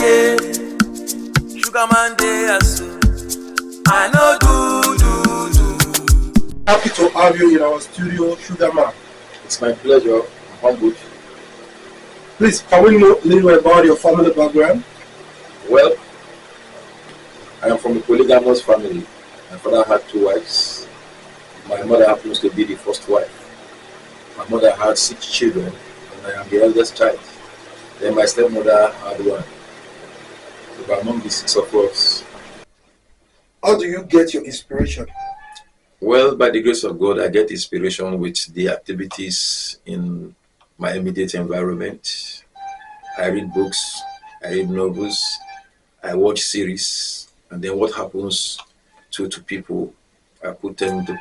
yeah. Sugarman day so I know do. Happy to have you in our studio, Sugarman. It's my pleasure. I'm humbled. Please, can we know a little about your family background? Well, I am from a polygamous family. My father had 2 wives. My mother happens to be the first wife. My mother had 6 children, and I am the eldest child. Then my stepmother had one. So we're among the 6 of us. How do you get your inspiration? Well, by the grace of God, I get inspiration with the activities in my immediate environment. I read books, I read novels, I watch series, and then what happens to people, I put them into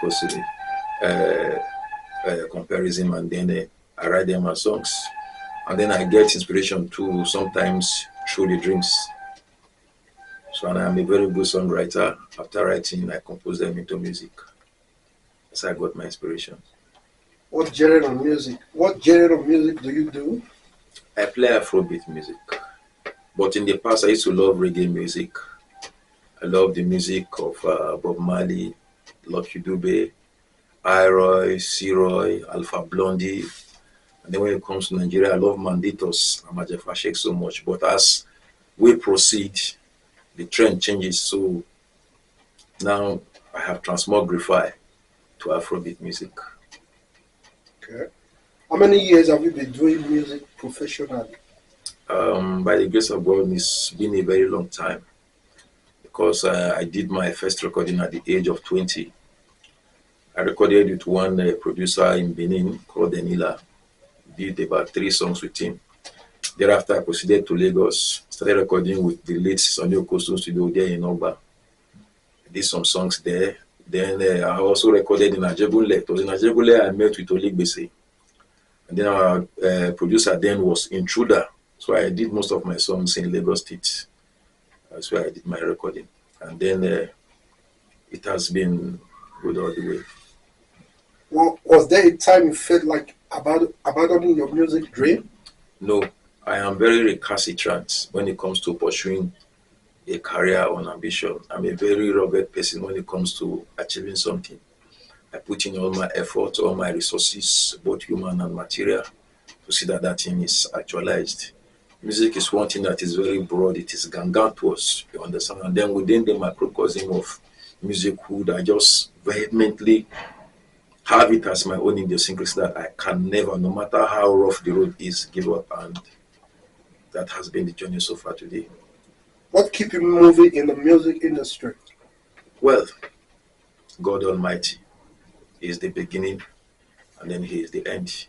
comparison, and then I write them as songs. And then I get inspiration too, sometimes through the dreams. So and I'm a very good songwriter. After writing, I compose them into music. So I got my inspiration. What genre of music? What genre of music do you do? I play Afrobeat music. But in the past, I used to love reggae music. I love the music of Bob Marley, Lucky Dube, Iroy, C-Roy, Alpha Blondie. And then when it comes to Nigeria, I love Manditos and Majefa Sheikh so much. But as we proceed, the trend changes. So now I have transmogrify to Afrobeat music. Okay. How many years have you been doing music professionally? By the grace of God, it's been a very long time because I did my first recording at the age of 20. I recorded with one producer in Benin called Denila. Did about 3 songs with him. Thereafter, I proceeded to Lagos, started recording with the late Sonny Okosun studio there in Oba. Did some songs there. Then I also recorded in Ajebule. It was in Ajebule I met with Oligbese. And then our producer then was Intruder. So I did most of my songs in Lagos State. That's where I did my recording. And then it has been good all the way. Well, was there a time you felt like abandoning your music dream? No, I am very recalcitrant when it comes to pursuing a career or an ambition. I'm a very rugged person when it comes to achieving something. I put in all my effort, all my resources, both human and material, to see that that thing is actualized. Music is one thing that is very broad. It is gargantuous, you understand? And then within the microcosm of musichood, I just vehemently have it as my own idiosyncrasy that I can never, no matter how rough the road is, give up. And that has been the journey so far today. What keeps you moving in the music industry? Well, God Almighty is the beginning and then He is the end.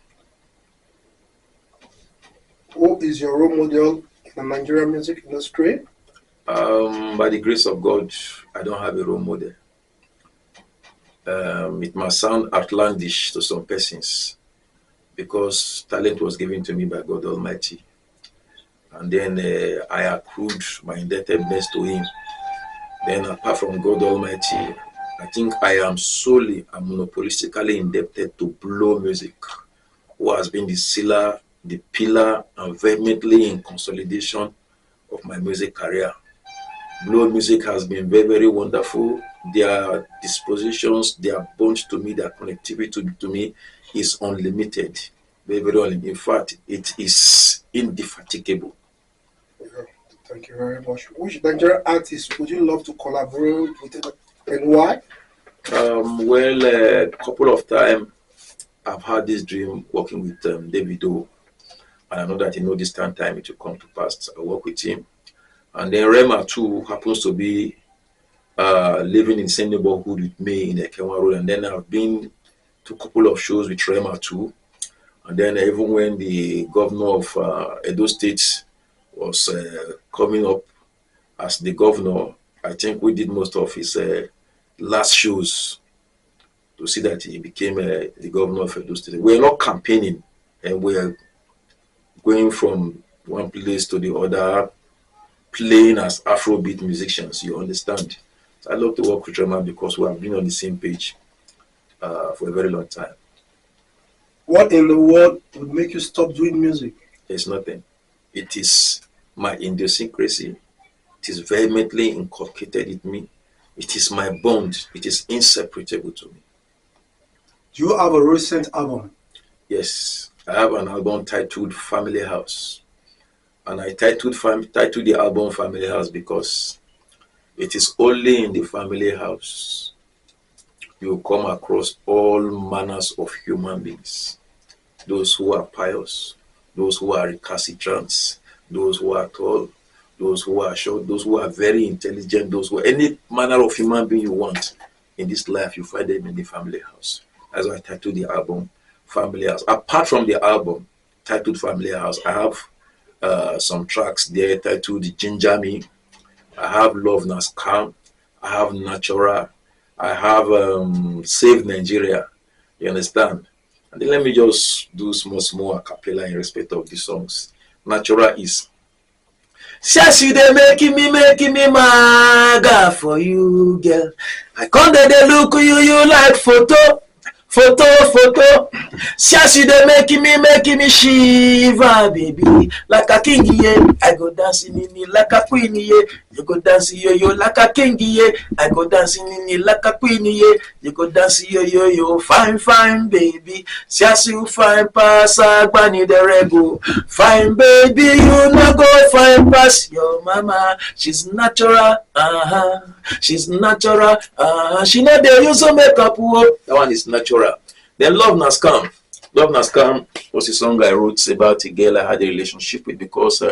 Who is your role model in the Nigerian music industry? By the grace of God, I don't have a role model. It must sound outlandish to some persons because talent was given to me by God Almighty. And then I accrued my indebtedness to Him. Then apart from God Almighty, I think I am solely and monopolistically indebted to Blow Music, who has been the sealer, the pillar, and vehemently in consolidation of my music career. Blow Music has been very, very wonderful. Their dispositions, their bond to me, their connectivity to me is unlimited. Very, very unlimited. In fact, it is indefatigable. Yeah, thank you very much. Which Nigerian artist would you love to collaborate with and why? Well, a couple of times I've had this dream working with David O. And I know that in no distant time it will come to pass. I work with him. And then Rema too happens to be living in the same neighborhood with me in Ekenwa Road. And then I've been to a couple of shows with Rema too. And then even when the governor of Edo State was coming up as the governor, I think we did most of his last shows to see that he became the governor of Edo State. We're not campaigning, and we're going from one place to the other, playing as Afrobeat musicians, you understand? So I love to work with Rema because we have been on the same page for a very long time. What in the world would make you stop doing music? There's nothing. It is my idiosyncrasy. It is vehemently inculcated in me. It is my bond. It is inseparable to me. Do you have a recent album? Yes, I have an album titled Family House. And I titled the album Family House because it is only in the family house you come across all manners of human beings. Those who are pious, those who are recalcitrant, those who are tall, those who are short, those who are very intelligent, those who any manner of human being you want in this life, you find them in the family house. That's why I titled the album Family House. Apart from the album titled Family House, I have some tracks there titled Ginger Me. I have Love Nas Calm. I have Natural. I have Save Nigeria. You understand? And then let me just do small a cappella in respect of the songs. Natural is says you they making me maga for you, girl. I come there, they look you like photo. Says you they making me shiver, baby. Like a king, yeah. I go dancing in it like a queen, yeah. You go dancing yo like a king, yeah. I go dancing in it like a queen, yeah. You go dancing yo, fine, baby. Says you fine pass, Agbani the rego. Fine, baby, you not go fine pass your mama. She's natural, She's natural, She know they use some makeup, oh. That one is natural. Then Love Nas Calm. Love Nas Calm was a song I wrote about a girl I had a relationship with because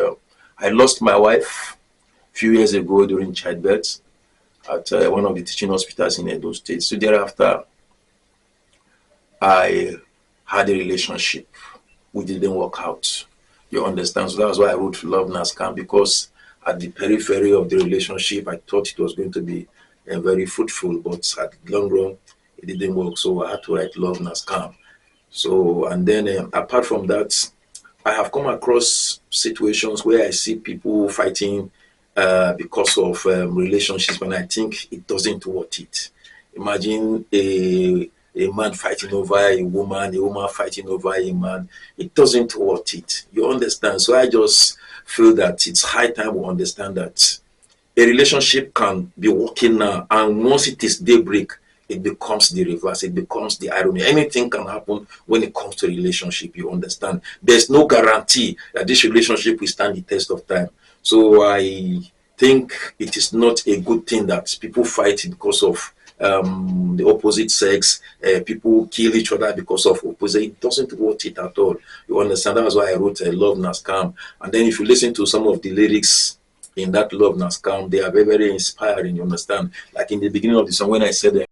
I lost my wife a few years ago during childbirth at one of the teaching hospitals in Edo State. So thereafter, I had a relationship which didn't work out. You understand? So that's why I wrote Love Nas Calm, because at the periphery of the relationship, I thought it was going to be very fruitful, but at long run, it didn't work. So I had to write Love Nas Calm. So, and then apart from that, I have come across situations where I see people fighting because of relationships when I think it doesn't worth it. Imagine a man fighting over a woman fighting over a man. It doesn't worth it. You understand? So I just feel that it's high time we understand that a relationship can be working now, and once it is daybreak, it becomes the reverse. It becomes the irony. Anything can happen when it comes to relationship. You understand? There's no guarantee that this relationship will stand the test of time. So I think it is not a good thing that people fight because of the opposite sex. People kill each other because of opposite. It doesn't worth it at all. You understand? That's why I wrote Love Nas Calm. And then if you listen to some of the lyrics in that Love Nas Calm, they are very inspiring. You understand? Like in the beginning of the song, when I said